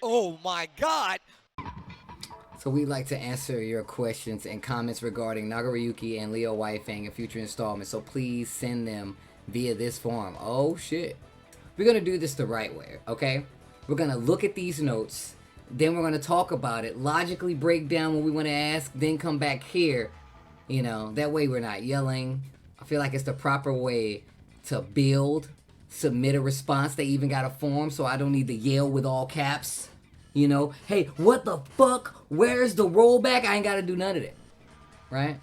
Oh my god! So we'd like to answer your questions and comments regarding Nagaruyuki and Leo Whitefang in future installments, so please send them via this form. Oh shit. We're gonna do this the right way, okay? We're gonna look at these notes, then we're gonna talk about it, logically break down what we wanna ask, then come back here. You know, that way we're not yelling. I feel like it's the proper way to build, submit a response. They even got a form, so I don't need to yell with all caps. You know, hey, what the fuck? Where's the rollback? I ain't gotta do none of that. Right?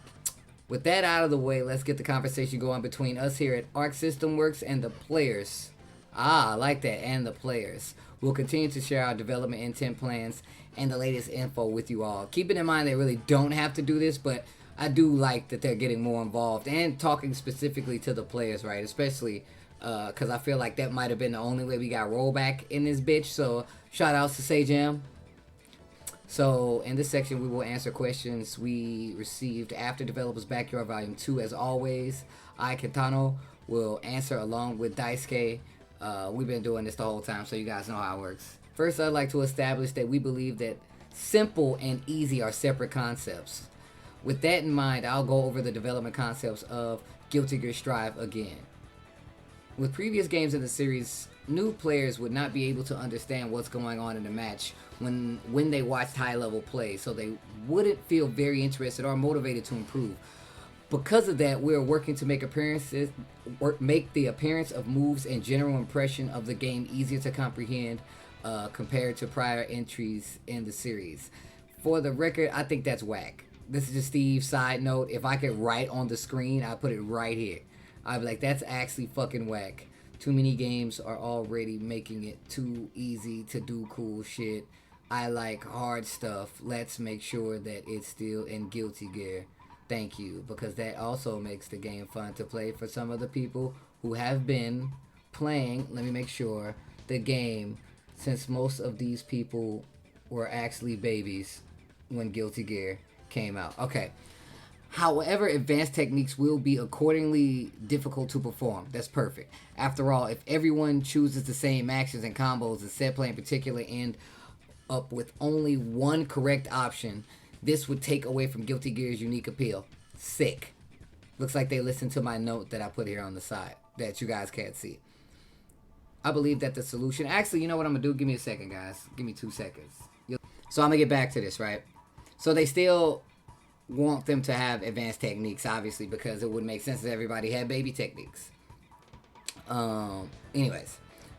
With that out of the way, let's get the conversation going between us here at Arc System Works and the players. Ah, I like that, and the players. We'll continue to share our development intent plans and the latest info with you all. Keeping in mind they really don't have to do this, but I do like that they're getting more involved and talking specifically to the players, right? Especially because I feel like that might have been the only way we got rollback in this bitch. So shout outs to Sajam. So in this section, we will answer questions we received after Developers Backyard Volume 2. As always, I, Kitano, will answer along with Daisuke. We've been doing this the whole time, so you guys know how it works. First, I'd like to establish that we believe that simple and easy are separate concepts. With that in mind, I'll go over the development concepts of Guilty Gear Strive again. With previous games in the series, new players would not be able to understand what's going on in the match when they watched high-level play, so they wouldn't feel very interested or motivated to improve. Because of that, we're working to make the appearance of moves and general impression of the game easier to comprehend compared to prior entries in the series. For the record, I think that's whack. This is just Steve's side note. If I could write on the screen, I'd put it right here. I'd be like, that's actually fucking whack. Too many games are already making it too easy to do cool shit. I like hard stuff. Let's make sure that it's still in Guilty Gear. Thank you, because that also makes the game fun to play for some of the people who have been playing, let me make sure, the game since most of these people were actually babies when Guilty Gear came out. Okay. However, advanced techniques will be accordingly difficult to perform. That's perfect. After all, if everyone chooses the same actions and combos, and set play in particular end up with only one correct option, this would take away from Guilty Gear's unique appeal. Sick. Looks like they listened to my note that I put here on the side that you guys can't see. I believe that the solution... Actually, you know what I'm going to do? Give me a second, guys. Give me 2 seconds. So I'm going to get back to this, right? So they still want them to have advanced techniques, obviously, because it would make sense if everybody had baby techniques. Anyways,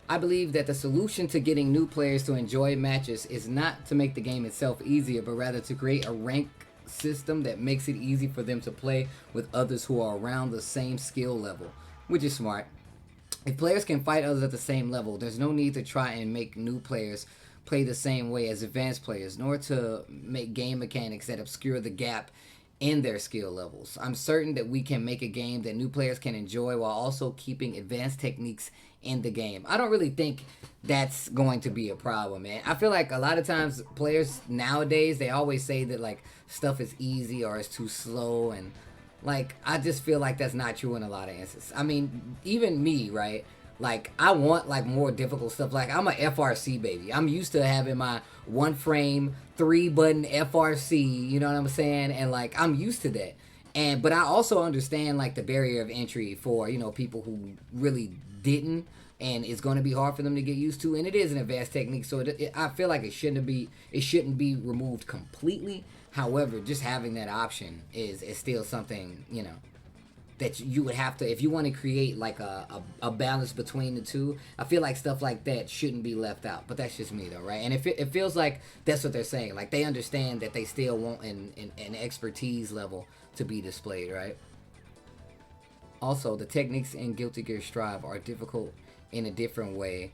I believe that the solution to getting new players to enjoy matches is not to make the game itself easier, but rather to create a rank system that makes it easy for them to play with others who are around the same skill level, which is smart. If players can fight others at the same level, there's no need to try and make new players play the same way as advanced players, nor to make game mechanics that obscure the gap in their skill levels. I'm certain that we can make a game that new players can enjoy while also keeping advanced techniques in the game. I don't really think that's going to be a problem, man. I feel like a lot of times players nowadays, they always say that like stuff is easy or it's too slow, and like I just feel like that's not true in a lot of instances. I mean, even me, right? Like, I want, like, more difficult stuff. Like, I'm a FRC baby. I'm used to having my 1-frame, 3-button FRC, you know what I'm saying? And, like, I'm used to that. But I also understand, like, the barrier of entry for, you know, people who really didn't. And it's going to be hard for them to get used to. And it is an advanced technique, so I feel like it shouldn't be removed completely. However, just having that option is still something, you know, that you would have to, if you want to create like a balance between the two. I feel like stuff like that shouldn't be left out, but that's just me though, right? And it feels like that's what they're saying, like they understand that they still want an expertise level to be displayed, right? Also, the techniques in Guilty Gear Strive are difficult in a different way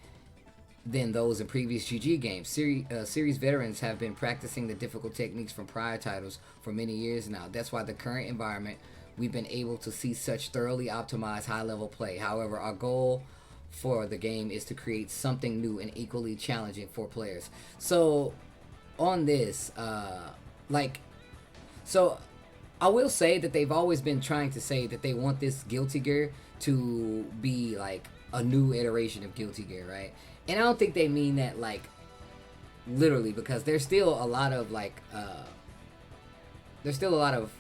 than those in previous GG games. Series veterans have been practicing the difficult techniques from prior titles for many years now. That's why the current environment, we've been able to see such thoroughly optimized high-level play. However, our goal for the game is to create something new and equally challenging for players. So, on this, so I will say that they've always been trying to say that they want this Guilty Gear to be like a new iteration of Guilty Gear, right? And I don't think they mean that like literally, because there's still a lot of like there's still a lot of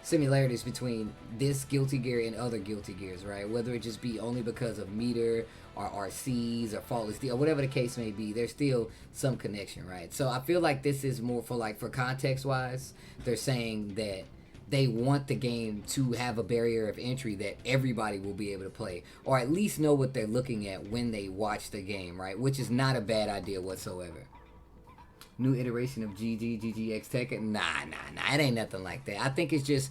similarities between this Guilty Gear and other Guilty Gears, right? Whether it just be only because of meter or RCs or Faultless D or whatever the case may be, there's still some connection, right? So I feel like this is more for like, for context wise, they're saying that they want the game to have a barrier of entry that everybody will be able to play, or at least know what they're looking at when they watch the game, right? Which is not a bad idea whatsoever. New iteration of GGX Tekken? Nah. It ain't nothing like that. I think it's just,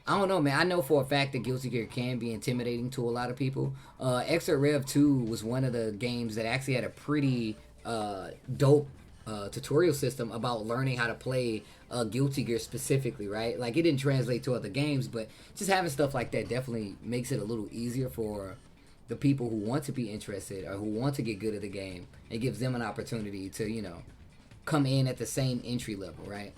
I don't know, man. I know for a fact that Guilty Gear can be intimidating to a lot of people. Exert Rev 2 was one of the games that actually had a pretty dope tutorial system about learning how to play Guilty Gear specifically, right? Like, it didn't translate to other games, but just having stuff like that definitely makes it a little easier for the people who want to be interested or who want to get good at the game. It gives them an opportunity to, you know, come in at the same entry level, right?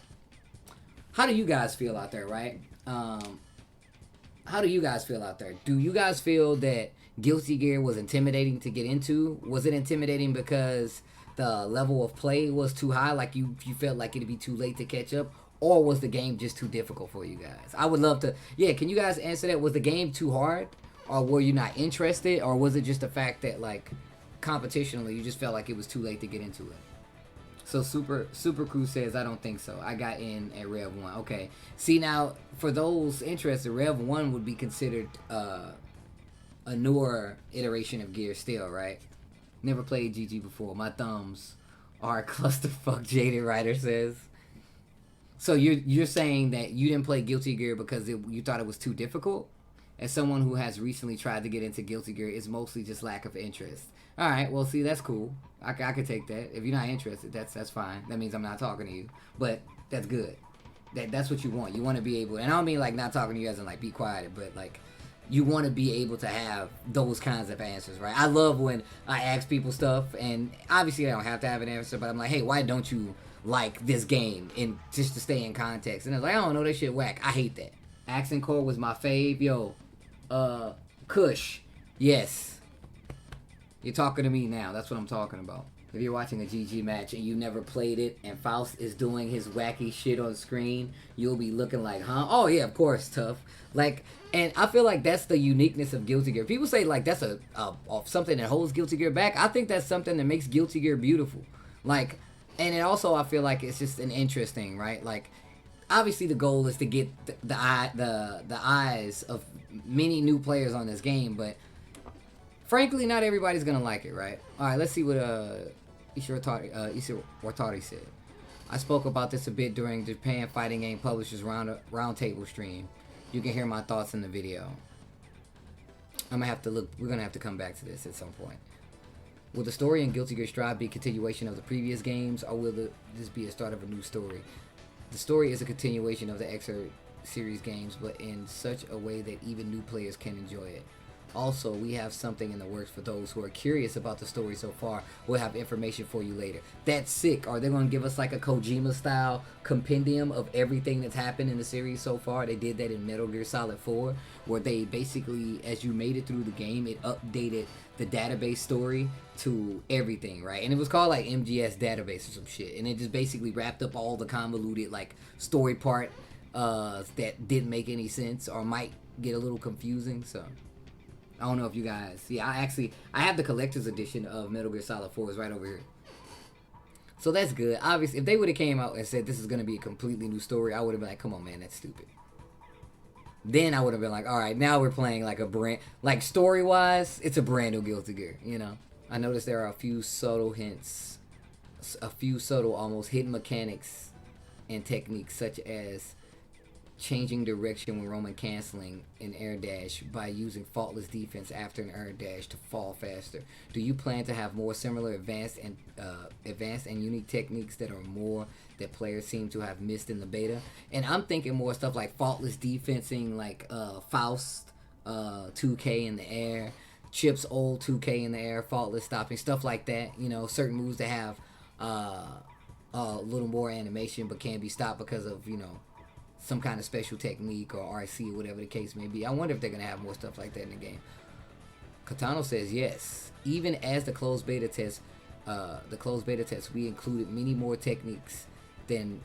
How do you guys feel out there, right? How do you guys feel out there? Do you guys feel that Guilty Gear was intimidating to get into? Was it intimidating because the level of play was too high, like you felt like it'd be too late to catch up? Or was the game just too difficult for you guys? I would love to, yeah, can you guys answer that? Was the game too hard? Or were you not interested? Or was it just the fact that, like, competitionally, you just felt like it was too late to get into it? So Super Crew says, I don't think so. I got in at Rev 1. Okay. See, now, for those interested, Rev 1 would be considered a newer iteration of Gear still, right? Never played GG before. My thumbs are clusterfuck, Jaded Rider says. So you're saying that you didn't play Guilty Gear because you thought it was too difficult? As someone who has recently tried to get into Guilty Gear, it's mostly just lack of interest. All right, well, see, that's cool. I could take that. If you're not interested, that's fine. That means I'm not talking to you. But that's good. That's what you want. You want to be able, and I don't mean like not talking to you as in like be quiet, but like you want to be able to have those kinds of answers, right? I love when I ask people stuff, and obviously I don't have to have an answer, but I'm like, hey, why don't you like this game? And just to stay in context. And it's like, I don't know, that shit whack. I hate that. Accent Core was my fave. Yo, Kush, yes. You're talking to me now. That's what I'm talking about. If you're watching a GG match and you never played it and Faust is doing his wacky shit on screen, you'll be looking like, huh? Oh, yeah, of course, tough. Like, and I feel like that's the uniqueness of Guilty Gear. People say, like, that's something that holds Guilty Gear back. I think that's something that makes Guilty Gear beautiful. Like, and it also, I feel like it's just an interesting, right? Like, obviously the goal is to get the eyes of many new players on this game, but frankly, not everybody's gonna like it, right? All right, let's see what Isha Watari said. I spoke about this a bit during Japan Fighting Game Publishers Roundtable stream. You can hear my thoughts in the video. I'm gonna have to look. We're gonna have to come back to this at some point. Will the story in Guilty Gear Strive be a continuation of the previous games, or will this be a start of a new story? The story is a continuation of the Exert series games, but in such a way that even new players can enjoy it. Also, we have something in the works for those who are curious about the story so far. We'll have information for you later. That's sick. Are they going to give us like a Kojima-style compendium of everything that's happened in the series so far? They did that in Metal Gear Solid 4, where they basically, as you made it through the game, it updated the database story to everything, right? And it was called like MGS Database or some shit. And it just basically wrapped up all the convoluted like story part that didn't make any sense or might get a little confusing, so I don't know if you guys... Yeah, I have the collector's edition of Metal Gear Solid 4. It's right over here. So that's good. Obviously, if they would have came out and said this is going to be a completely new story, I would have been like, come on, man, that's stupid. Then I would have been like, all right, now we're playing like a brand... Like, story-wise, it's a brand new Guilty Gear, you know? I noticed there are a few subtle hints. A few subtle, almost hidden mechanics and techniques, such as changing direction when roaming, canceling an air dash by using faultless defense after an air dash to fall faster. Do you plan to have more similar advanced and unique techniques that players seem to have missed in the beta? And I'm thinking more stuff like faultless defensing, like Faust 2K in the air, Chip's old 2K in the air, faultless stopping, stuff like that. You know, certain moves that have a little more animation but can't be stopped because of, you know, some kind of special technique or RC or whatever the case may be. I wonder if they're going to have more stuff like that in the game. Katano says yes. Even as the closed beta test the closed beta test, we included many more techniques than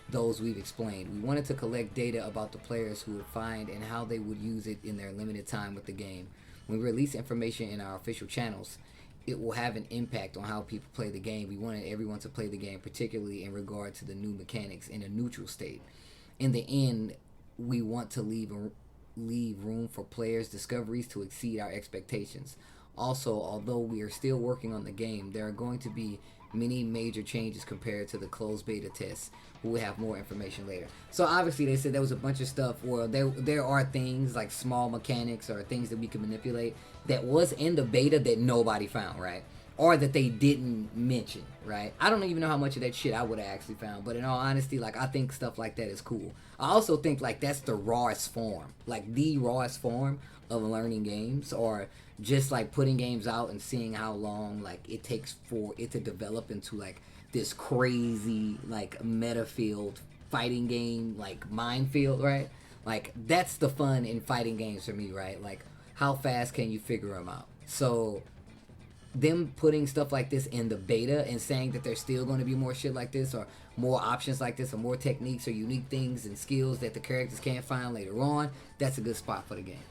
those we've explained. We wanted to collect data about the players who would find and how they would use it in their limited time with the game. When we release information in our official channels, it will have an impact on how people play the game. We wanted everyone to play the game, particularly in regard to the new mechanics, in a neutral state. In the end, we want to leave room for players' discoveries to exceed our expectations. Also, although we are still working on the game, there are going to be many major changes compared to the closed beta tests. We will have more information later. So obviously they said there was a bunch of stuff where there are things like small mechanics or things that we can manipulate that was in the beta that nobody found, right? Or that they didn't mention, right? I don't even know how much of that shit I would have actually found, but in all honesty, like, I think stuff like that is cool. I also think, like, that's the rawest form, like, the rawest form of learning games, or just, like, putting games out and seeing how long, like, it takes for it to develop into, like, this crazy, like, meta-field fighting game, like, minefield, right? Like, that's the fun in fighting games for me, right? Like, how fast can you figure them out? So them putting stuff like this in the beta and saying that there's still going to be more shit like this, or more options like this, or more techniques or unique things and skills that the characters can't find later on, that's a good spot for the game.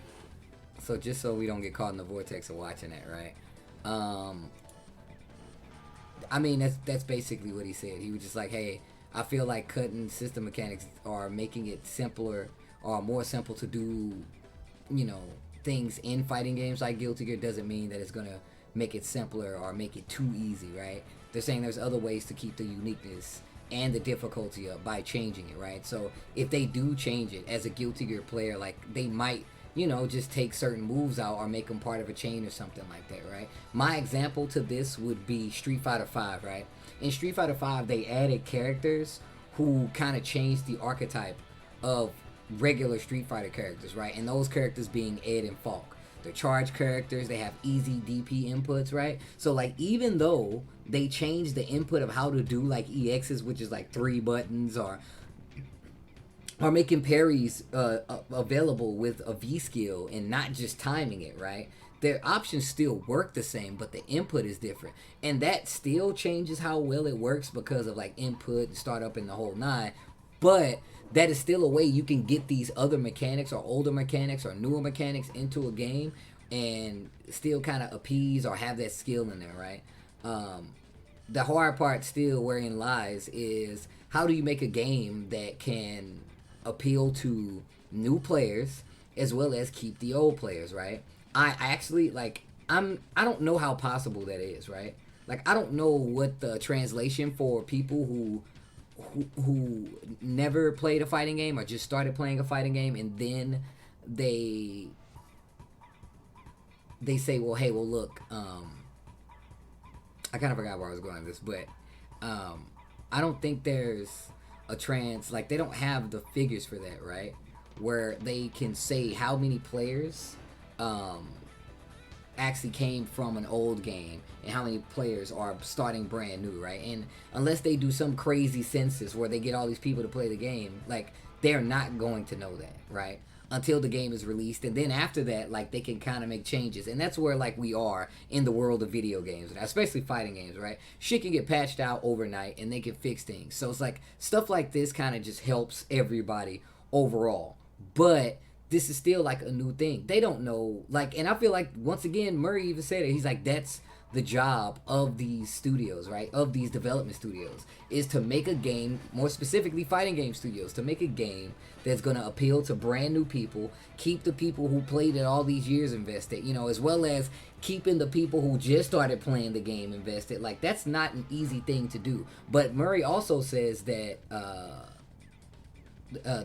So just so we don't get caught in the vortex of watching that, right? I mean, that's basically what he said. He was just like, hey, I feel like cutting system mechanics or making it simpler or more simple to do, you know, things in fighting games like Guilty Gear doesn't mean that it's going to make it simpler or make it too easy, right? They're saying there's other ways to keep the uniqueness and the difficulty up by changing it, right? So if they do change it as a Guilty Gear player, like, they might, you know, just take certain moves out or make them part of a chain or something like that, right? My example to this would be Street Fighter V, right? In Street Fighter V, they added characters who kind of changed the archetype of regular Street Fighter characters, right? And those characters being Ed and Falk. They're charge characters, they have easy DP inputs, right? So, like, even though they changed the input of how to do, like, EXs, which is, like, 3 buttons, or making parries available with a V skill and not just timing it, right? Their options still work the same, but the input is different. And that still changes how well it works because of, like, input and startup and the whole nine. But that is still a way you can get these other mechanics or older mechanics or newer mechanics into a game and still kind of appease or have that skill in there, right? The hard part still wherein lies is how do you make a game that can appeal to new players as well as keep the old players, right? I actually, like, I don't know how possible that is, right? Like, I don't know what the translation for people who never played a fighting game or just started playing a fighting game and then they say, well, hey, well, look, I kind of forgot where I was going with this, but I don't think there's a like, they don't have the figures for that, right? Where they can say how many players actually came from an old game and how many players are starting brand new, right? And unless they do some crazy census where they get all these people to play the game, like, they're not going to know that, right? Until the game is released, and then after that, like, they can kind of make changes. And that's where, like, we are in the world of video games, especially fighting games, right? Shit can get patched out overnight and they can fix things. So it's like stuff like this kind of just helps everybody overall. But this is still, like, a new thing. They don't know, like, and I feel like, once again, Murray even said it. He's like, that's the job of these studios, right? Of these development studios, is to make a game, more specifically fighting game studios, to make a game that's going to appeal to brand new people, keep the people who played it all these years invested, you know, as well as keeping the people who just started playing the game invested. Like, that's not an easy thing to do. But Murray also says that,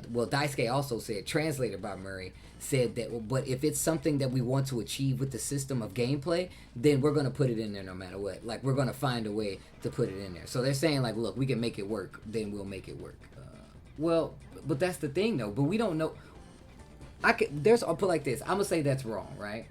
well, Daisuke also said, translated by Murray, said that, well, but if it's something that we want to achieve with the system of gameplay, then we're going to put it in there no matter what. Like, we're going to find a way to put it in there. So they're saying, like, look, we can make it work, then we'll make it work. Well, but that's the thing, though. But we don't know. I'll put it like this. I'm going to say that's wrong, right?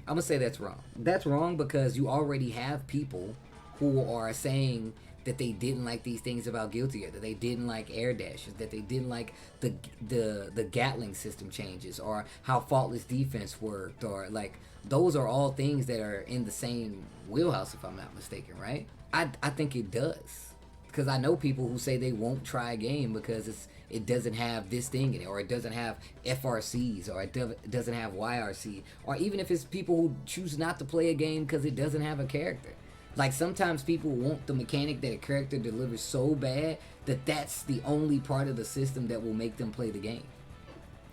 I'm going to say that's wrong. That's wrong because you already have people who are saying that they didn't like these things about Guilty Gear, that they didn't like air dashes, that they didn't like the Gatling system changes, or how Faultless defense worked, or like those are all things that are in the same wheelhouse, if I'm not mistaken, right? I think it does, because I know people who say they won't try a game because it doesn't have this thing in it, or it doesn't have FRCs, or it doesn't have YRC, or even if it's people who choose not to play a game because it doesn't have a character. Like, sometimes people want the mechanic that a character delivers so bad that that's the only part of the system that will make them play the game.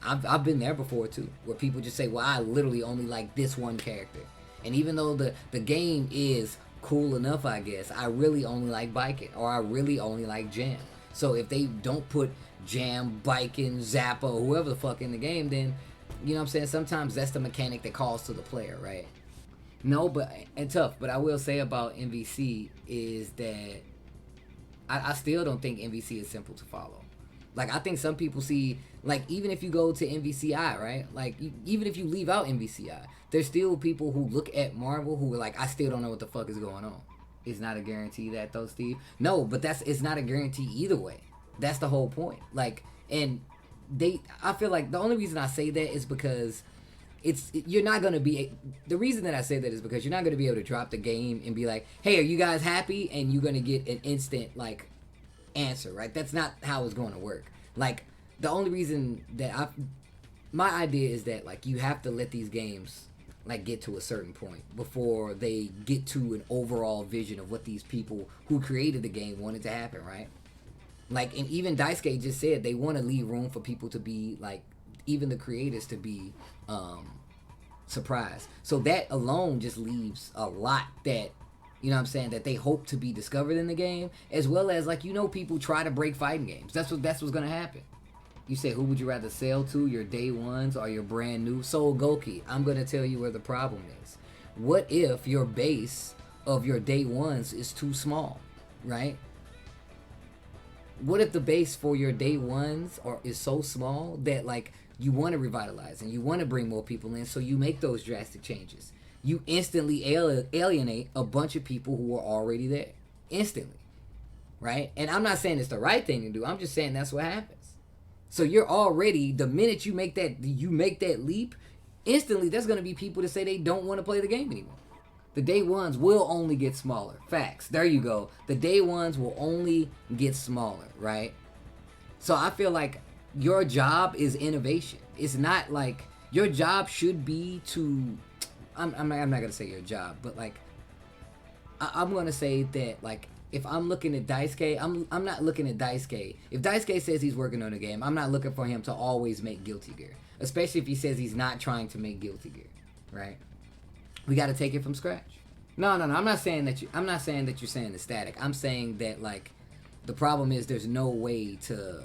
I've been there before too, where people just say, well, I literally only like this one character, and even though the game is cool enough, I guess, I really only like biking, or I really only like jam. So if they don't put jam, biking, Zappa, or whoever the fuck in the game, then, you know what I'm saying, sometimes that's the mechanic that calls to the player, right? No, and tough, but I will say about MVC is that I still don't think MVC is simple to follow. Like, I think some people see, like, even if you go to MVCI, right? Like, even if you leave out MVCI, there's still people who look at Marvel who are like, I still don't know what the fuck is going on. It's not a guarantee that, though, Steve. No, but it's not a guarantee either way. That's the whole point. Like, and I feel like the only reason I say that is because you're not going to be, the reason that I say that is because you're not going to be able to drop the game and be like, hey, are you guys happy? And you're going to get an instant, like, answer, right? That's not how it's going to work. Like, the only reason that my idea is that, like, you have to let these games, like, get to a certain point before they get to an overall vision of what these people who created the game wanted to happen, right? Like, and even Daisuke just said they want to leave room for people to be, like, even the creators to be surprised. So that alone just leaves a lot that, you know what I'm saying, that they hope to be discovered in the game, as well as, like, you know, people try to break fighting games. That's what's going to happen. You say, who would you rather sell to, your day ones or your brand new? Soul Goki, I'm going to tell you where the problem is. What if your base of your day ones is too small, right? What if the base for your day ones is so small that, like, you want to revitalize and you want to bring more people in, so you make those drastic changes. You instantly alienate a bunch of people who are already there. Instantly. Right? And I'm not saying it's the right thing to do. I'm just saying that's what happens. So you're already, the minute you make that leap, instantly there's going to be people that say they don't want to play the game anymore. The day ones will only get smaller. Facts. There you go. The day ones will only get smaller, right? So I feel like your job is innovation. It's not like, your job should be to, I'm not going to say your job, but, like, I'm going to say that, like, if I'm looking at Daisuke, I'm not looking at Daisuke. If Daisuke says he's working on a game, I'm not looking for him to always make Guilty Gear. Especially if he says he's not trying to make Guilty Gear, right? We got to take it from scratch. No. I'm not saying that you're saying it's static. I'm saying that, like, the problem is there's no way to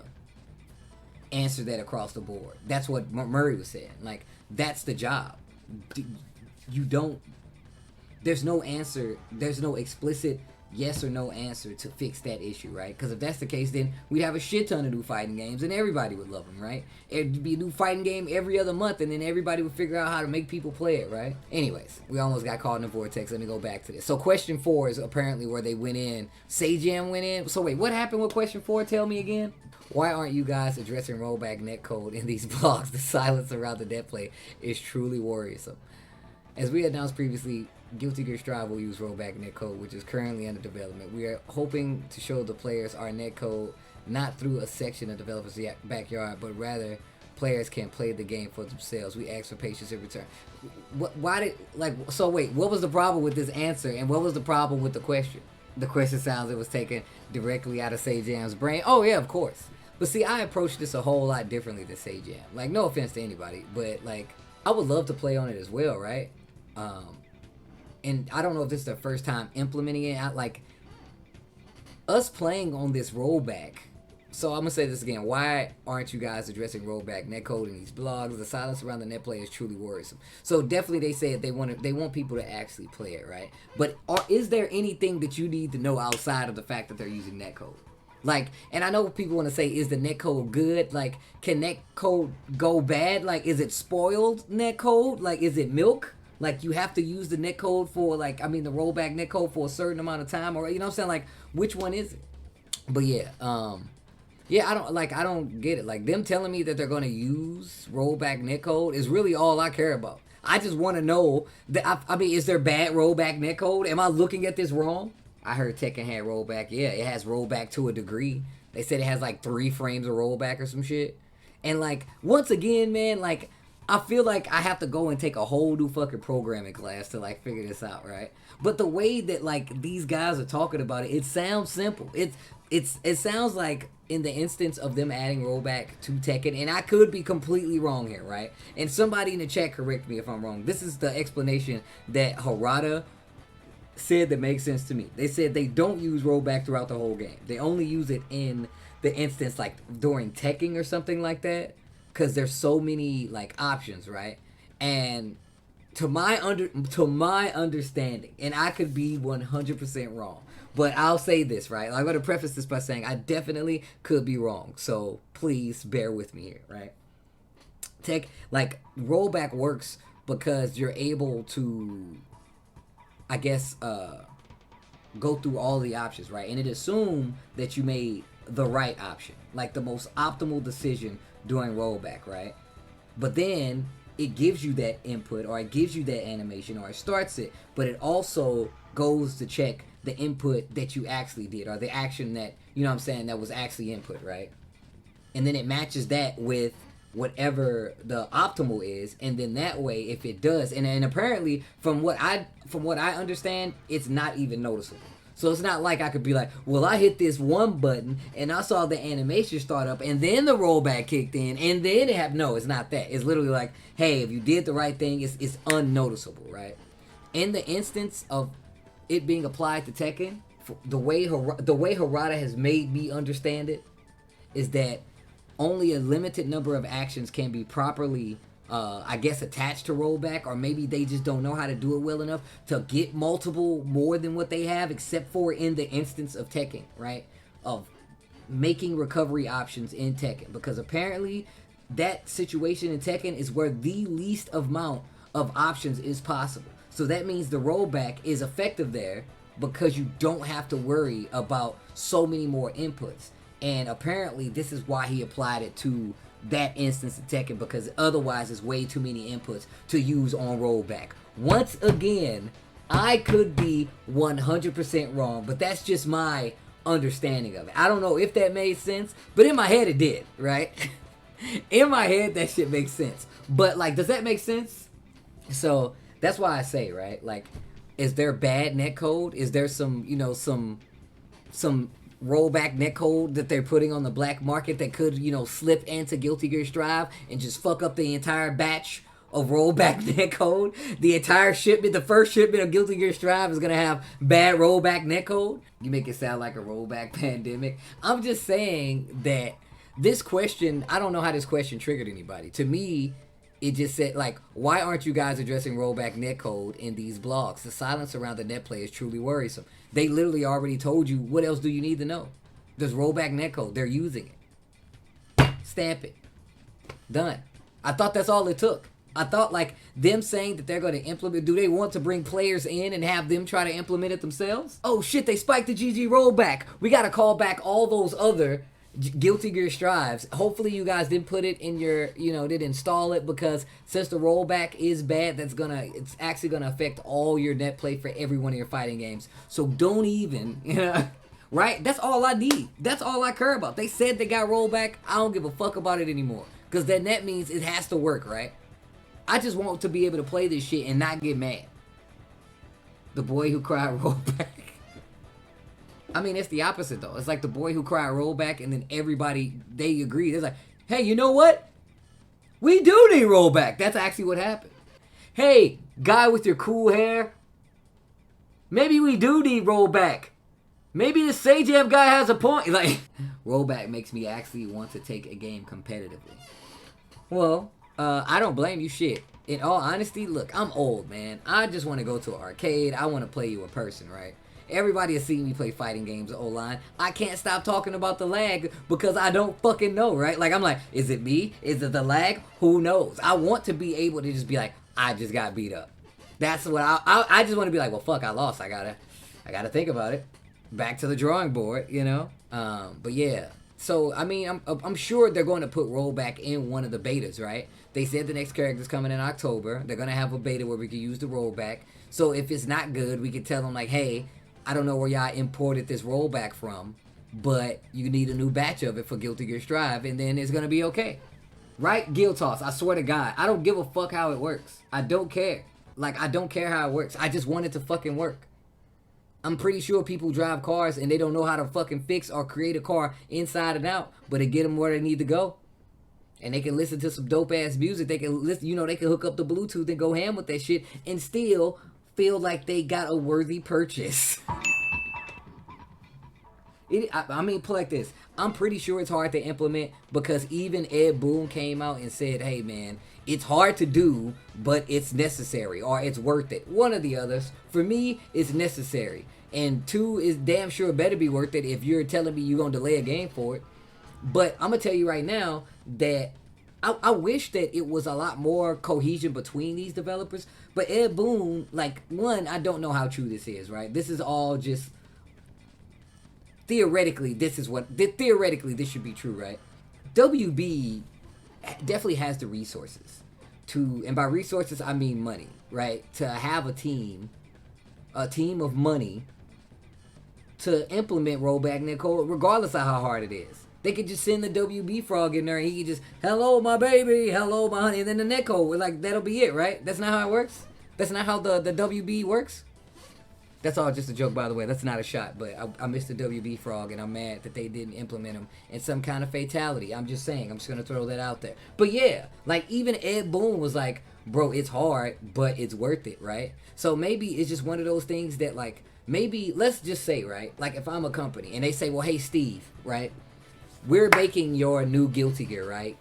answer that across the board. That's what Murray was saying. Like, that's the job. There's no answer. There's no explicit yes or no answer to fix that issue, right? Because if that's the case, then we'd have a shit ton of new fighting games and everybody would love them, right? It'd be a new fighting game every other month, and then everybody would figure out how to make people play it, right? Anyways, we almost got caught in the vortex. Let me go back to this. So question 4 is apparently where they went in. Sajam went in. So wait, what happened with question 4? Tell me again. Why aren't you guys addressing rollback netcode in these blogs? The silence around the net play is truly worrisome. As we announced previously, Guilty Gear Strive will use rollback netcode, which is currently under development. We are hoping to show the players our netcode not through a section of developers' backyard, but rather players can play the game for themselves. We ask for patience in return. What was the problem with this answer, and what was the problem with the question? The question sounds it was taken directly out of Sajam's brain. Oh yeah, of course. But see, I approached this a whole lot differently than Sajam. Like, no offense to anybody, but, like, I would love to play on it as well, right? And I don't know if this is the first time implementing it. Like, us playing on this rollback. So I'm going to say this again. Why aren't you guys addressing rollback netcode in these blogs? The silence around the net play is truly worrisome. So definitely they say they want people to actually play it, right? But is there anything that you need to know outside of the fact that they're using netcode? Like, and I know people want to say, is the netcode good? Like, can netcode go bad? Like, is it spoiled netcode? Like, is it milk? Like, you have to use the netcode for, like, I mean, the rollback netcode for a certain amount of time, or, you know what I'm saying? Like, which one is it? But yeah, yeah, I don't get it. Like, them telling me that they're gonna use rollback netcode is really all I care about. I just want to know that, I mean, is there bad rollback netcode? Am I looking at this wrong? I heard Tekken had rollback. Yeah, it has rollback to a degree. They said it has like 3 frames of rollback or some shit. And like, once again, man, like, I feel like I have to go and take a whole new fucking programming class to like figure this out, right? But the way that like these guys are talking about it, it sounds simple. It sounds like in the instance of them adding rollback to Tekken, and I could be completely wrong here, right? And somebody in the chat correct me if I'm wrong. This is the explanation that Harada said that makes sense to me. They said they don't use rollback throughout the whole game. They only use it in the instance like during teching or something like that, because there's so many like options, right? And to my understanding, and I could be 100% wrong, but I'll say this, right? I'm going to preface this by saying I definitely could be wrong, so please bear with me here, right? Like, rollback works because you're able to, I guess, go through all the options, right? And it assumes that you made the right option, like the most optimal decision during rollback, right? But then it gives you that input, or it gives you that animation, or it starts it, but it also goes to check the input that you actually did, or the action that, you know what I'm saying, that was actually input, right? And then it matches that with whatever the optimal is, and then that way, if it does, and apparently from what I understand, it's not even noticeable. So it's not like I could be like, well, I hit this one button and I saw the animation start up and then the rollback kicked in and then it happened. No, it's not that. It's literally like, hey, if you did the right thing, it's unnoticeable, right? In the instance of it being applied to Tekken, the way Harada has made me understand it is that only a limited number of actions can be properly, I guess, attached to rollback, or maybe they just don't know how to do it well enough to get multiple more than what they have, except for in the instance of Tekken, right? Of making recovery options in Tekken, because apparently that situation in Tekken is where the least amount of options is possible. So that means the rollback is effective there because you don't have to worry about so many more inputs. And apparently this is why he applied it to that instance of Tekken, because otherwise it's way too many inputs to use on rollback. Once again, I could be 100% wrong, but that's just my understanding of it. I don't know if that made sense, but in my head it did, right? In my head that shit makes sense. But like, does that make sense? So that's why I say, right? Like, is there bad netcode? Is there some, you know, some rollback netcode that they're putting on the black market that could, you know, slip into Guilty Gear Strive and just fuck up the entire batch of rollback netcode? The entire shipment, the first shipment of Guilty Gear Strive is gonna have bad rollback netcode? You make it sound like a rollback pandemic. I'm just saying that this question, I don't know how this question triggered anybody. To me, it just said, like, why aren't you guys addressing rollback netcode in these blogs? The silence around the net play is truly worrisome. They literally already told you, what else do you need to know? There's rollback netcode. They're using it. Stamp it. Done. I thought that's all it took. I thought, like, them saying that they're going to implement, do they want to bring players in and have them try to implement it themselves? Oh shit, they spiked the GG rollback. We got to call back all those other Guilty Gear Strives. Hopefully you guys didn't put it in your, you know, didn't install it, because since the rollback is bad, it's actually gonna affect all your net play for every one of your fighting games. So don't even, you know, right? That's all I need. That's all I care about. They said they got rollback. I don't give a fuck about it anymore, because that net means it has to work, right? I just want to be able to play this shit and not get mad. The boy who cried rollback. I mean, it's the opposite, though. It's like the boy who cried rollback, and then everybody, they agree. They're like, hey, you know what? We do need rollback. That's actually what happened. Hey, guy with your cool hair, maybe we do need rollback. Maybe the Sajam guy has a point. Like, rollback makes me actually want to take a game competitively. Well, I don't blame you shit. In all honesty, look, I'm old, man. I just want to go to an arcade. I want to play you in person, right? Everybody has seen me play fighting games online. I can't stop talking about the lag because I don't fucking know, right? Like, I'm like, is it me? Is it the lag? Who knows? I want to be able to just be like, I just got beat up. That's what I just want to be like, well, fuck, I lost. I gotta think about it. Back to the drawing board, you know. But yeah. So I mean, I'm sure they're going to put rollback in one of the betas, right? They said the next character's coming in October. They're gonna have a beta where we can use the rollback. So if it's not good, we can tell them like, hey, I don't know where y'all imported this rollback from, but you need a new batch of it for Guilty Gear Strive, and then it's gonna be okay. Right? Guild Toss, I swear to God, I don't give a fuck how it works. I don't care. Like, I don't care how it works. I just want it to fucking work. I'm pretty sure people drive cars and they don't know how to fucking fix or create a car inside and out, but it get them where they need to go. And they can listen to some dope ass music. They can listen, you know, they can hook up the Bluetooth and go ham with that shit and still feel like they got a worthy purchase. I mean, put like this. I'm pretty sure it's hard to implement because even Ed Boon came out and said, hey man, it's hard to do, but it's necessary or it's worth it. One of the others. For me, it's necessary. And two is damn sure better be worth it if you're telling me you're going to delay a game for it. But I'm going to tell you right now that I wish that it was a lot more cohesion between these developers. But Ed Boon, like, one, I don't know how true this is, right? This is all just... Theoretically, this should be true, right? WB definitely has the resources to, and by resources, I mean money, right? To have a team of money to implement Rollback Netcode, regardless of how hard it is. They could just send the WB frog in there and he could just, hello, my baby, hello, my honey, and then the netcode, like, that'll be it, right? That's not how it works? That's not how the WB works? That's all just a joke, by the way. That's not a shot, but I missed the WB frog, and I'm mad that they didn't implement him in some kind of fatality. I'm just saying. I'm just going to throw that out there. But yeah, like, even Ed Boon was like, bro, it's hard, but it's worth it, right? So maybe it's just one of those things that, like, maybe, let's just say, right? Like, if I'm a company, and they say, well, hey, Steve, right? We're making your new Guilty Gear, right?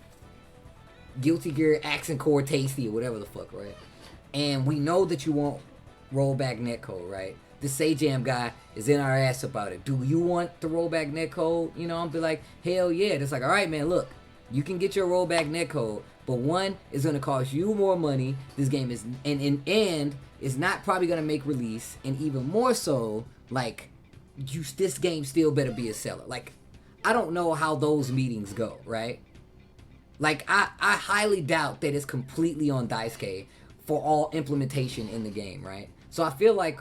Guilty Gear Accent Core Tasty or whatever the fuck, right? And we know that you want Rollback Netcode, right? The Sajam guy is in our ass about it. Do you want the Rollback Netcode? You know, I'll be like, hell yeah. It's like, all right, man, look, you can get your Rollback Netcode, but one, is going to cost you more money. This game is, and is not probably going to make release, and even more so, like, this game still better be a seller. Like, I don't know how those meetings go, right? Like, I highly doubt that it's completely on Daisuke for all implementation in the game, right? So I feel like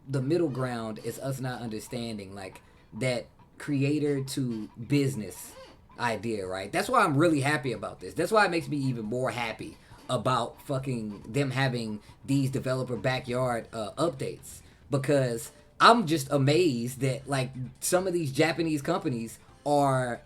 the middle ground is us not understanding, like, that creator to business idea, right? That's why I'm really happy about this. That's why it makes me even more happy about fucking them having these developer backyard updates, because I'm just amazed that, like, some of these Japanese companies are,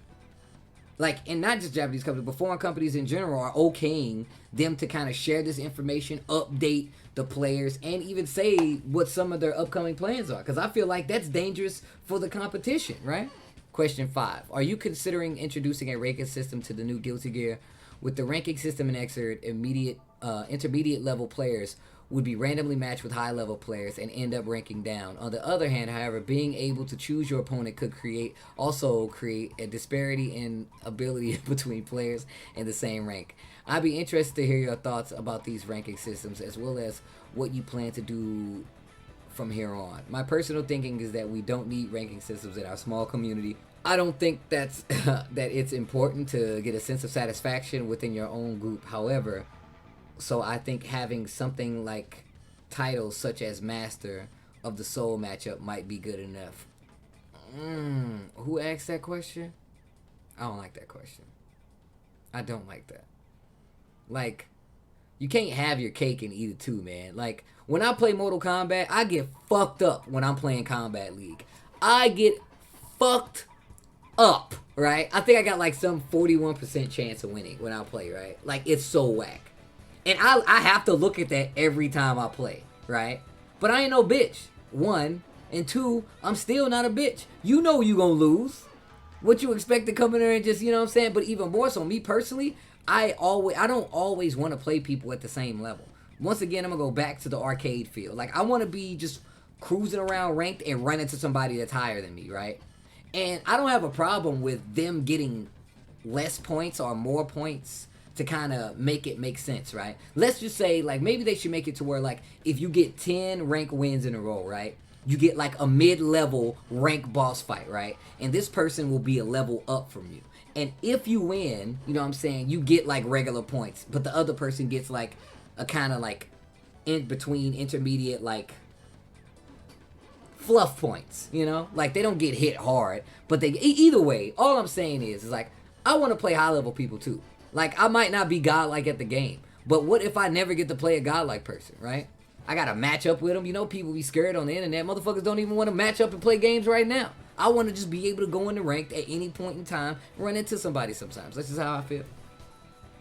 like, and not just Japanese companies, but foreign companies in general are okaying them to kind of share this information, update the players, and even say what some of their upcoming plans are. Because I feel like that's dangerous for the competition, right? Question 5. Are you considering introducing a ranking system to the new Guilty Gear? With the ranking system in Xrd, intermediate level players would be randomly matched with high level players and end up ranking down. On the other hand, however, being able to choose your opponent could also create a disparity in ability between players in the same rank. I'd be interested to hear your thoughts about these ranking systems, as well as what you plan to do from here on. My personal thinking is that we don't need ranking systems in our small community. I don't think that's that it's important to get a sense of satisfaction within your own group. However, so I think having something like titles such as Master of the Soul matchup might be good enough. Who asked that question? I don't like that question. I don't like that. Like, you can't have your cake and eat it too, man. Like, when I play Mortal Kombat, I get fucked up when I'm playing Combat League. I get fucked up, right? I think I got like some 41% chance of winning when I play, right? Like, it's so whack. And I have to look at that every time I play, right? But I ain't no bitch, one. And two, I'm still not a bitch. You know you gonna lose. What you expect to come in there and just, you know what I'm saying? But even more so, me personally, I don't always want to play people at the same level. Once again, I'm gonna go back to the arcade feel. Like, I want to be just cruising around ranked and run into somebody that's higher than me, right? And I don't have a problem with them getting less points or more points to kind of make it make sense, right? Let's just say, like, maybe they should make it to where, like, if you get 10 rank wins in a row, right? You get, like, a mid-level rank boss fight, right? And this person will be a level up from you. And if you win, you know what I'm saying, you get, like, regular points. But the other person gets, like, a kind of, like, in between intermediate, like, fluff points, you know? Like, they don't get hit hard. But they, either way, all I'm saying is like, I want to play high-level people, too. Like, I might not be godlike at the game, but what if I never get to play a godlike person, right? I got to match up with them. You know, people be scared on the internet. Motherfuckers don't even want to match up and play games right now. I want to just be able to go into ranked at any point in time, run into somebody sometimes. That's just how I feel.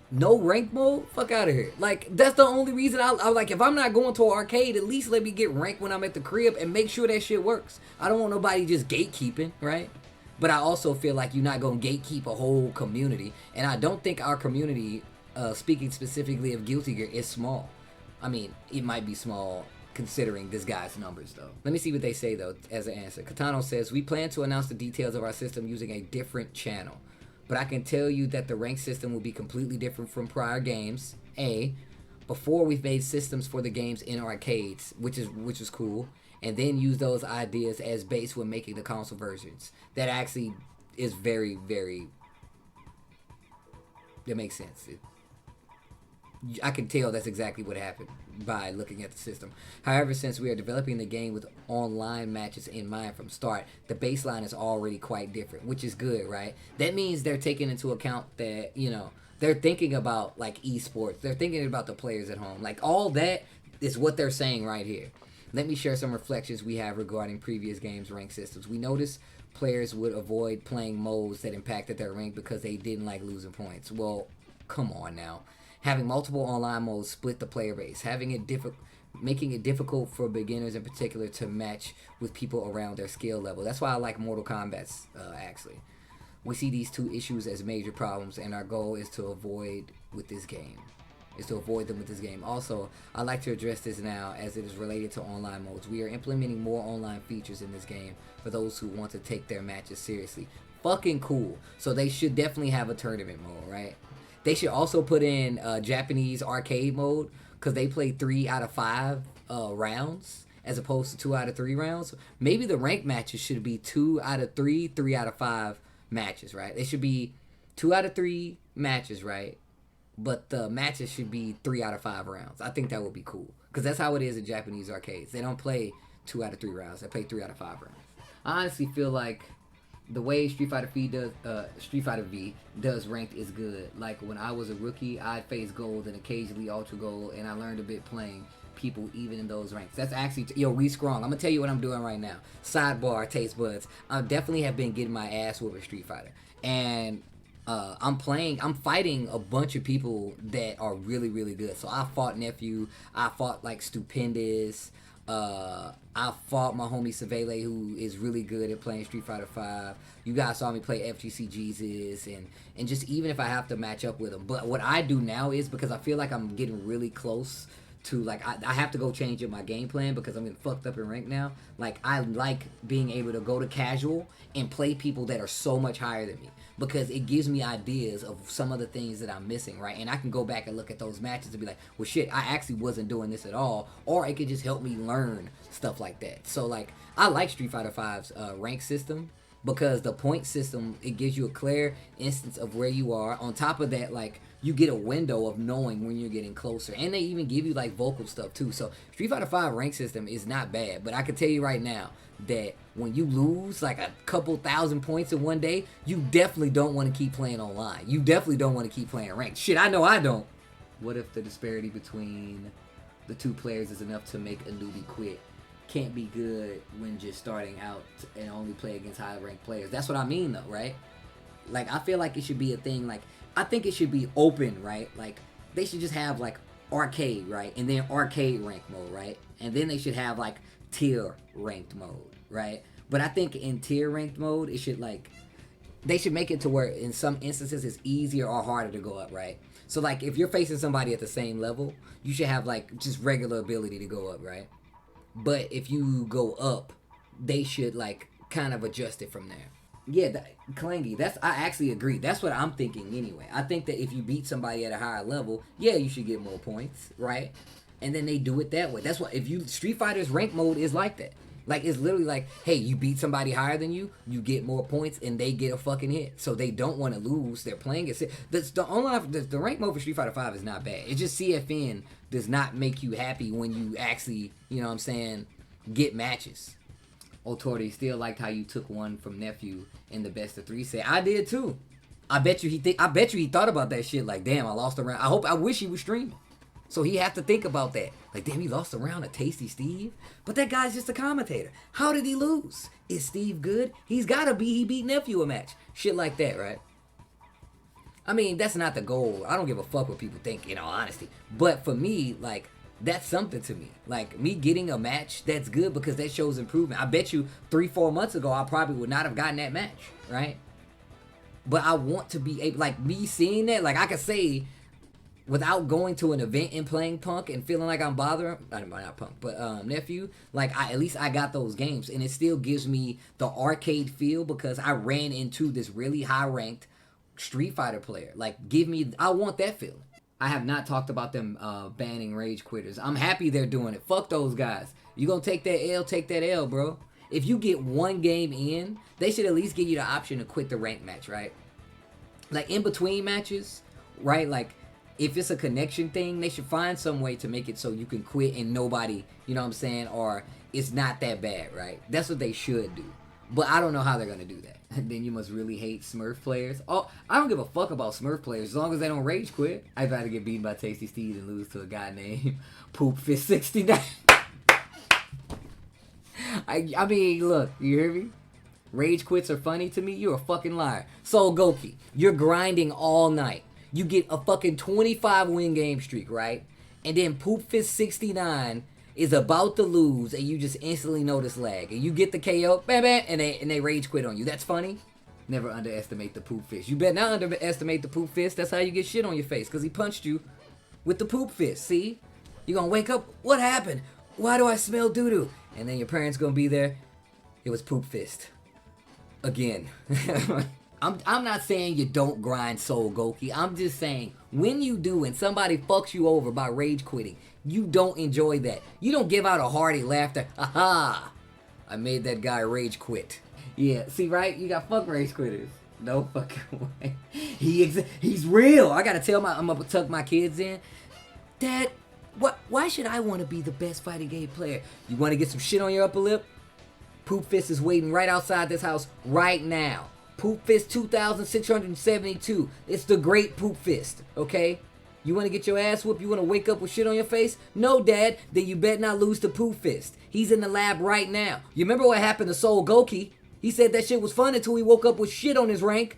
No rank mode? Fuck out of here. Like, that's the only reason I like, if I'm not going to an arcade, at least let me get ranked when I'm at the crib and make sure that shit works. I don't want nobody just gatekeeping, right? But I also feel like you're not going to gatekeep a whole community. And I don't think our community, speaking specifically of Guilty Gear, is small. I mean, it might be small considering this guy's numbers, though. Let me see what they say, though, as an answer. Katano says, we plan to announce the details of our system using a different channel. But I can tell you that the rank system will be completely different from prior games. Before we've made systems for the games in arcades, which is cool. And then use those ideas as base when making the console versions. That actually is very, very... That makes sense. I can tell that's exactly what happened by looking at the system. However, since we are developing the game with online matches in mind from start, the baseline is already quite different, which is good, right? That means they're taking into account that, you know, they're thinking about, like, esports. They're thinking about the players at home. Like, all that is what they're saying right here. Let me share some reflections we have regarding previous games' rank systems. We noticed players would avoid playing modes that impacted their rank because they didn't like losing points. Well, come on now. Having multiple online modes split the player base, making it difficult for beginners in particular to match with people around their skill level. That's why I like Mortal Kombat's, actually. We see these two issues as major problems, and our goal is to avoid them with this game. Also, I'd like to address this now as it is related to online modes. We are implementing more online features in this game for those who want to take their matches seriously. Fucking cool. So they should definitely have a tournament mode, right? They should also put in Japanese arcade mode, because they play 3 out of 5 rounds as opposed to 2 out of 3 rounds. Maybe the rank matches should be 2 out of 3, 3 out of 5 matches, right? They should be 2 out of 3 matches, right? But the matches should be 3 out of 5 rounds. I think that would be cool, because that's how it is in Japanese arcades. They don't play 2 out of 3 rounds. They play 3 out of 5 rounds. I honestly feel like the way Street Fighter V does ranked is good. Like, when I was a rookie, I'd face gold and occasionally ultra gold, and I learned a bit playing people even in those ranks. That's actually, yo, Restrong, I'm gonna tell you what I'm doing right now. Sidebar, taste buds. I definitely have been getting my ass with Street Fighter, and I'm fighting a bunch of people that are really, really good. So I fought Nephew, I fought, like, Stupendous, I fought my homie Savele, who is really good at playing Street Fighter 5. You guys saw me play FGC Jesus, and just even if I have to match up with him. But what I do now is, because I feel like I'm getting really close to, like, I have to go change up my game plan because I'm getting fucked up in rank now. Like, I like being able to go to casual and play people that are so much higher than me, because it gives me ideas of some of the things that I'm missing, right? And I can go back and look at those matches and be like, well, shit, I actually wasn't doing this at all. Or it could just help me learn stuff like that. So, like, I like Street Fighter V's rank system, because the point system, it gives you a clear instance of where you are. On top of that, like, you get a window of knowing when you're getting closer. And they even give you, like, vocal stuff, too. So, Street Fighter V rank system is not bad. But I can tell you right now that when you lose, like, a couple thousand points in one day, you definitely don't want to keep playing online. You definitely don't want to keep playing ranked. Shit, I know I don't. What if the disparity between the two players is enough to make a newbie quit? Can't be good when just starting out and only play against high-ranked players. That's what I mean, though, right? Like, I feel like it should be a thing. Like, I think it should be open, right? Like, they should just have, like, arcade, right? And then arcade rank mode, right? And then they should have, like, tier ranked mode, right? But I think in tier ranked mode, it should, like, they should make it to where in some instances it's easier or harder to go up, right? So, like, if you're facing somebody at the same level, you should have, like, just regular ability to go up, right? But if you go up, they should, like, kind of adjust it from there. Yeah, Clangy. I actually agree. That's what I'm thinking anyway. I think that if you beat somebody at a higher level, yeah, you should get more points, right? And then they do it that way. That's why if you Street Fighter's rank mode is like that. Like it's literally like, hey, you beat somebody higher than you, you get more points, and they get a fucking hit. So they don't want to lose. They're playing it. The rank mode for Street Fighter 5 is not bad. It's just CFN does not make you happy when you actually, you know what I'm saying, get matches. Otori still liked how you took one from Nephew in the best of 3 set. I did too. I bet you he thought about that shit like, damn, I lost a round. I wish he was streaming. So he had to think about that. Like, damn, he lost a round to Tasty Steve? But that guy's just a commentator. How did he lose? Is Steve good? He's gotta be. He beat Nephew a match. Shit like that, right? I mean, that's not the goal. I don't give a fuck what people think, in all honesty. But for me, like, that's something to me. Like, me getting a match, that's good because that shows improvement. I bet you 3-4 months ago, I probably would not have gotten that match, right? But I want to be able, like, me seeing that, like, I could say, without going to an event and playing Punk and feeling like I'm bothering, not Punk, but Nephew, like, at least I got those games. And it still gives me the arcade feel because I ran into this really high-ranked Street Fighter player. Like, I want that feeling. I have not talked about them banning rage quitters. I'm happy they're doing it. Fuck those guys. You gonna take that L, bro. If you get one game in, they should at least give you the option to quit the rank match, right? Like, in between matches, right? Like, if it's a connection thing, they should find some way to make it so you can quit and nobody, you know what I'm saying, or it's not that bad, right? That's what they should do. But I don't know how they're gonna do that. Then you must really hate Smurf players. Oh, I don't give a fuck about Smurf players as long as they don't rage quit. I'd rather get beaten by Tasty Steve and lose to a guy named Poopking69. I mean, look, you hear me? Rage quits are funny to me. You're a fucking liar. Soul Goki, you're grinding all night. You get a fucking 25 win game streak, right? And then Poopfist69 is about to lose, and you just instantly notice lag, and you get the KO, bam, bam, and they rage quit on you. That's funny. Never underestimate the poop fist. You better not underestimate the poop fist. That's how you get shit on your face, because he punched you with the poop fist. See? You're gonna wake up. What happened? Why do I smell doo-doo? And then your parents gonna be there. It was poop fist. Again. I'm not saying you don't grind Soul Goki. I'm just saying, when you do and somebody fucks you over by rage quitting, you don't enjoy that. You don't give out a hearty laughter. Aha! I made that guy rage quit. Yeah, see, right? You got fuck rage quitters. No fucking way. He's real. I gotta I'm gonna tuck my kids in. Dad, why should I want to be the best fighting game player? You want to get some shit on your upper lip? Poop Fist is waiting right outside this house right now. Poop Fist 2672. It's the great Poop Fist, okay? You want to get your ass whooped? You want to wake up with shit on your face? No, Dad. Then you better not lose to Poop Fist. He's in the lab right now. You remember what happened to Soul Goki? He said that shit was fun until he woke up with shit on his rank.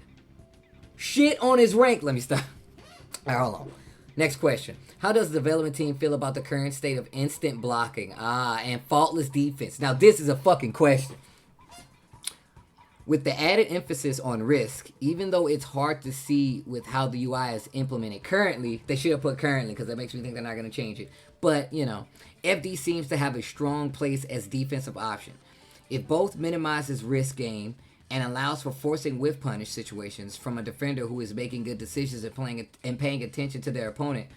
Shit on his rank. Let me stop. All right, hold on. Next question. How does the development team feel about the current state of instant blocking? And faultless defense. Now, this is a fucking question. With the added emphasis on risk, even though it's hard to see with how the UI is implemented currently, they should have put currently because that makes me think they're not going to change it. But, you know, FD seems to have a strong place as defensive option. It both minimizes risk gain and allows for forcing whiff punish situations from a defender who is making good decisions and paying attention to their opponent.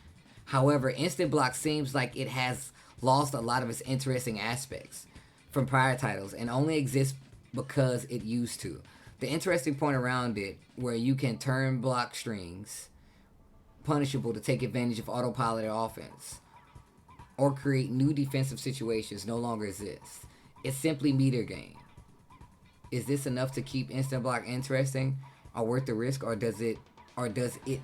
However, instant block seems like it has lost a lot of its interesting aspects from prior titles and only exists because it used to. The interesting point around it, where you can turn block strings punishable to take advantage of autopilot offense or create new defensive situations, no longer exists. It's simply meter gain. Is this enough to keep instant block interesting or worth the risk, or does it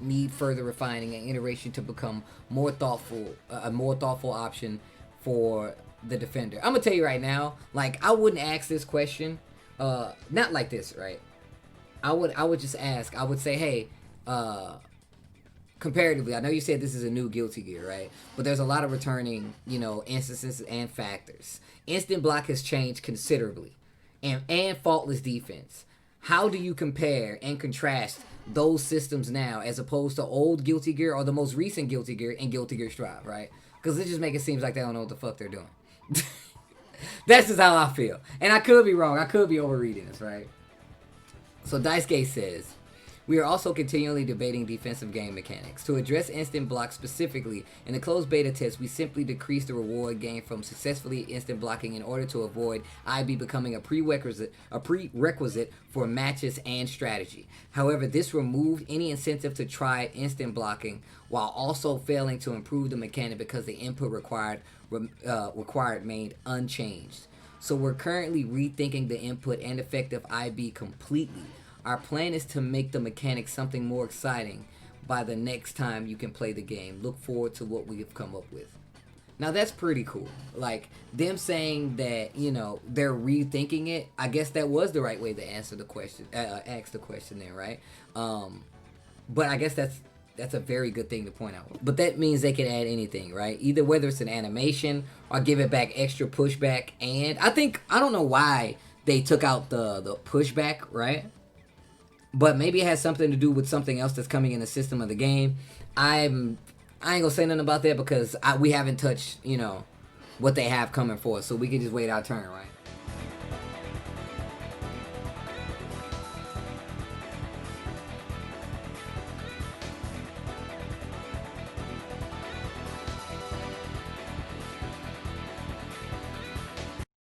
need further refining and iteration to become more thoughtful, a more thoughtful option for the defender? I'm gonna tell you right now, like, I wouldn't ask this question. Not like this, right? I would just ask. I would say, hey, comparatively, I know you said this is a new Guilty Gear, right? But there's a lot of returning, you know, instances and factors. Instant block has changed considerably, and faultless defense. How do you compare and contrast those systems now as opposed to old Guilty Gear or the most recent Guilty Gear and Guilty Gear Strive, right? Because it just makes it seem like they don't know what the fuck they're doing. That's just how I feel. And I could be wrong. I could be overreading this, right? So Dicegate says, we are also continually debating defensive game mechanics. To address instant block specifically, in the closed beta test, we simply decreased the reward gained from successfully instant blocking in order to avoid IB becoming a prerequisite for matches and strategy. However, this removed any incentive to try instant blocking while also failing to improve the mechanic because the input required remained unchanged. So we're currently rethinking the input and effective IB completely. Our plan is to make the mechanics something more exciting by the next time you can play the game. Look forward to what we have come up with. Now that's pretty cool. Like, them saying that, you know, they're rethinking it. I guess that was the right way to answer the question, ask the question there, right? But I guess that's a very good thing to point out. But that means they can add anything, right? Either whether it's an animation or give it back extra pushback. And I don't know why they took out the pushback, right? But maybe it has something to do with something else that's coming in the system of the game. I ain't gonna say nothing about that because we haven't touched, you know, what they have coming for us. So we can just wait our turn, right?